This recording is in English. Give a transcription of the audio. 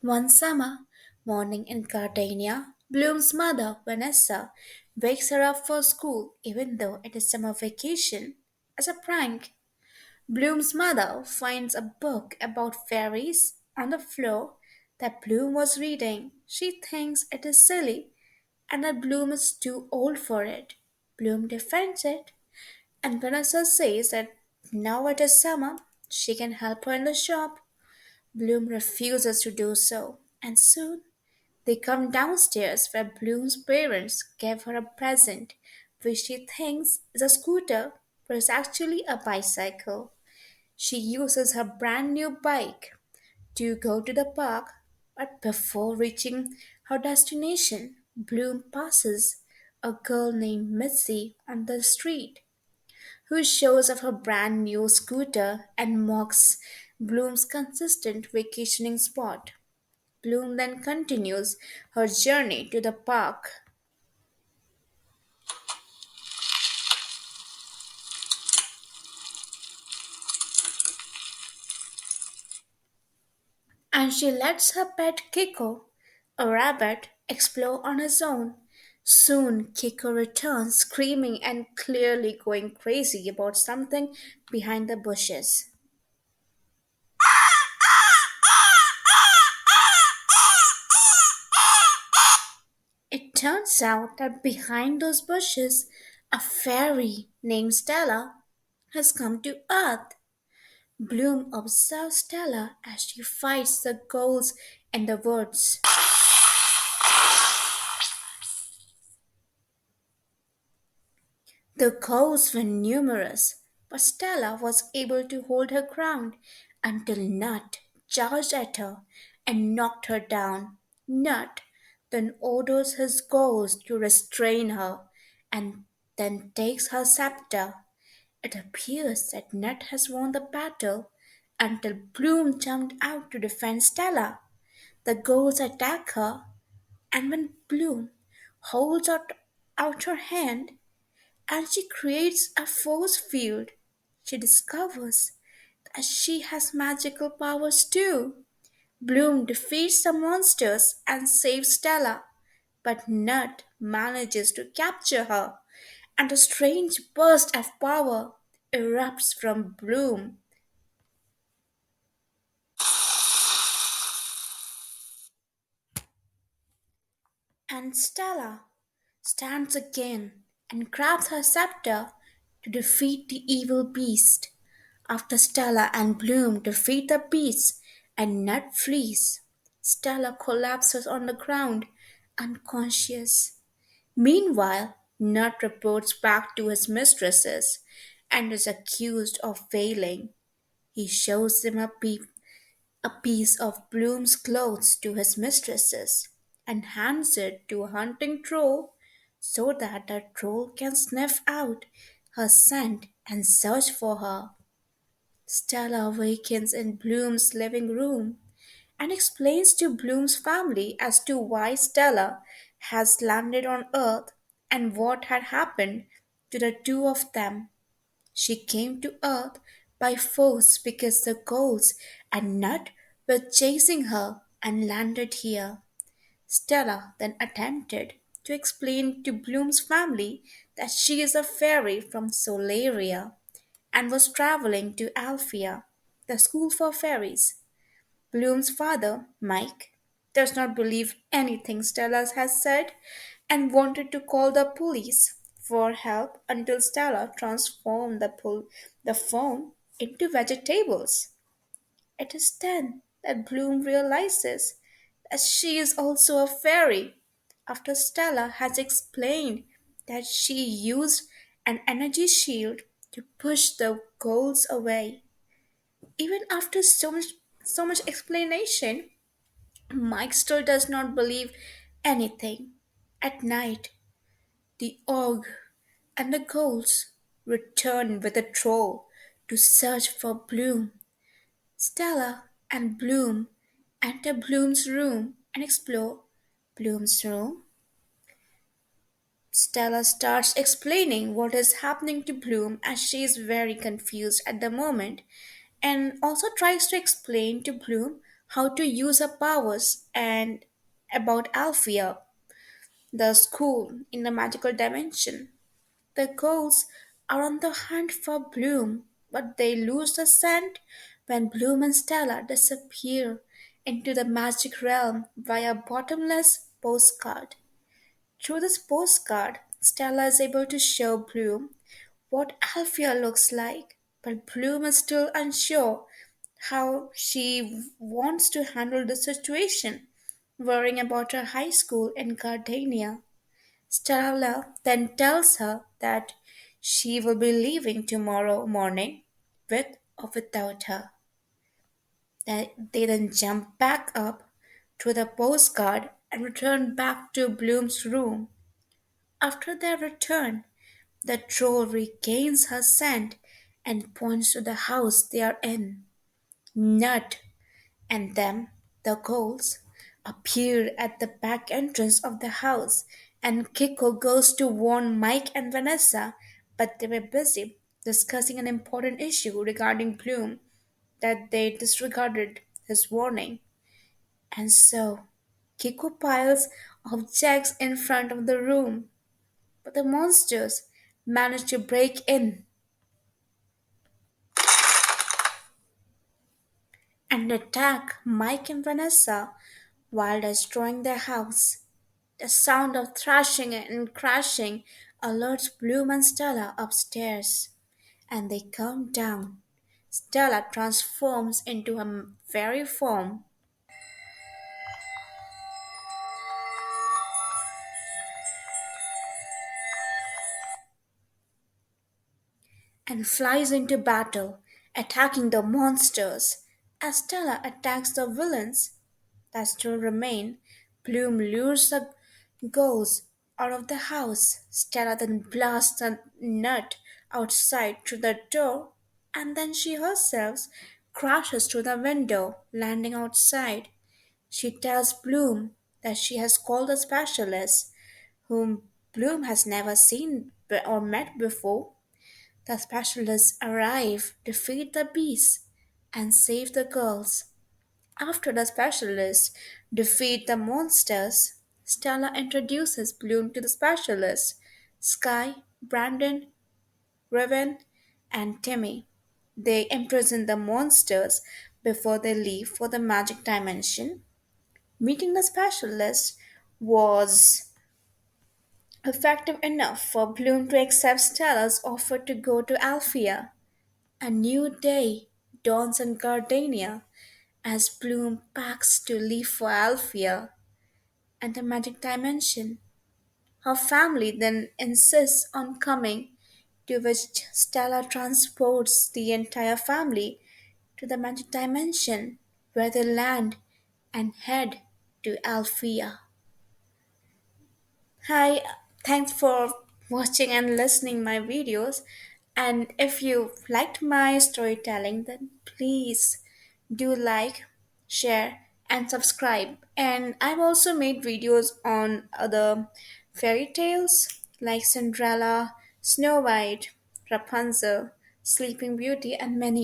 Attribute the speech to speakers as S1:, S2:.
S1: One summer morning in Gardenia, Bloom's mother, Vanessa, wakes her up for school even though it is summer vacation. As a prank, Bloom's mother finds a book about fairies on the floor that Bloom was reading. She thinks it is silly and that Bloom is too old for it. Bloom defends it, and Vanessa says that now it is summer, she can help her in the shop. Bloom refuses to do so, and soon they come downstairs where Bloom's parents give her a present which she thinks is a scooter but is actually a bicycle. She uses her brand new bike to go to the park, but before reaching her destination, Bloom passes a girl named Missy on the street who shows off her brand new scooter and mocks Bloom's consistent vacationing spot. Bloom then continues her journey to the park and she lets her pet Kiko, a rabbit, explore on his own. Soon, Kiko returns screaming and clearly going crazy about something behind the bushes. It turns out that behind those bushes, a fairy named Stella has come to Earth. Bloom observes Stella as she fights the ghosts in the woods. The ghosts were numerous, but Stella was able to hold her ground until Nut charged at her and knocked her down. Nut then orders his ghost to restrain her and then takes her scepter. It appears that Nut has won the battle until Bloom jumped out to defend Stella. The ghosts attack her, and when Bloom holds out her hand, and she creates a force field. She discovers that she has magical powers too. Bloom defeats the monsters and saves Stella, but Nut manages to capture her, and a strange burst of power erupts from Bloom. And Stella stands again and grabs her scepter to defeat the evil beast. After Stella and Bloom defeat the beast and Nut flees, Stella collapses on the ground, unconscious. Meanwhile, Nut reports back to his mistresses and is accused of failing. He shows them a piece of Bloom's clothes to his mistresses and hands it to a hunting troll so that the troll can sniff out her scent and search for her. Stella awakens in Bloom's living room and explains to Bloom's family as to why Stella has landed on Earth and what had happened to the two of them. She came to Earth by force because the ghosts and Nut were chasing her and landed here. Stella then attempted to explain to Bloom's family that she is a fairy from Solaria and was traveling to Alphia, the school for fairies. Bloom's father, Mike, does not believe anything Stella has said and wanted to call the police for help until Stella transformed the phone into vegetables. It is then that Bloom realizes that she is also a fairy after Stella has explained that she used an energy shield to push the ghouls away. Even after so much explanation, Mike still does not believe anything. At night, the ogre and the ghouls return with a troll to search for Bloom. Stella and Bloom enter Bloom's room and explore Bloom's room. Stella starts explaining what is happening to Bloom as she is very confused at the moment and also tries to explain to Bloom how to use her powers, and about Alfea, the school in the magical dimension. The girls are on the hunt for Bloom, but they lose the scent when Bloom and Stella disappear into the magic realm via bottomless postcard. Through this postcard, Stella is able to show Bloom what Alfea looks like, but Bloom is still unsure how she wants to handle the situation, worrying about her high school in Gardenia. Stella then tells her that she will be leaving tomorrow morning with or without her. They then jump back up to the postcard and return back to Bloom's room. After their return, the troll regains her scent and points to the house they are in. Nut and them, the girls, appear at the back entrance of the house, and Kiko goes to warn Mike and Vanessa, but they were busy discussing an important issue regarding Bloom that they disregarded his warning. And so, Kiko piles objects in front of the room, but the monsters manage to break in and attack Mike and Vanessa while destroying their house. The sound of thrashing and crashing alerts Bloom and Stella upstairs, and they come down. Stella transforms into her fairy form and flies into battle, attacking the monsters. As Stella attacks the villains that still remain, Bloom lures the ghosts out of the house. Stella then blasts a nut outside through the door, and then she herself crashes through the window, landing outside. She tells Bloom that she has called a specialist, whom Bloom has never seen or met before. The specialists arrive, defeat the beasts, and save the girls. After the specialists defeat the monsters, Stella introduces Bloom to the specialists Sky, Brandon, Raven, and Timmy. They imprison the monsters before they leave for the magic dimension. Meeting the specialists was effective enough for Bloom to accept Stella's offer to go to Alfea. A new day dawns in Gardenia as Bloom packs to leave for Alfea and the magic dimension. Her family then insists on coming, to which Stella transports the entire family to the magic dimension, where they land and head to Alfea. Hi, thanks for watching and listening my videos. And if you liked my storytelling, then please do like, share, and subscribe. And I've also made videos on other fairy tales like Cinderella, Snow White, Rapunzel, Sleeping Beauty, and many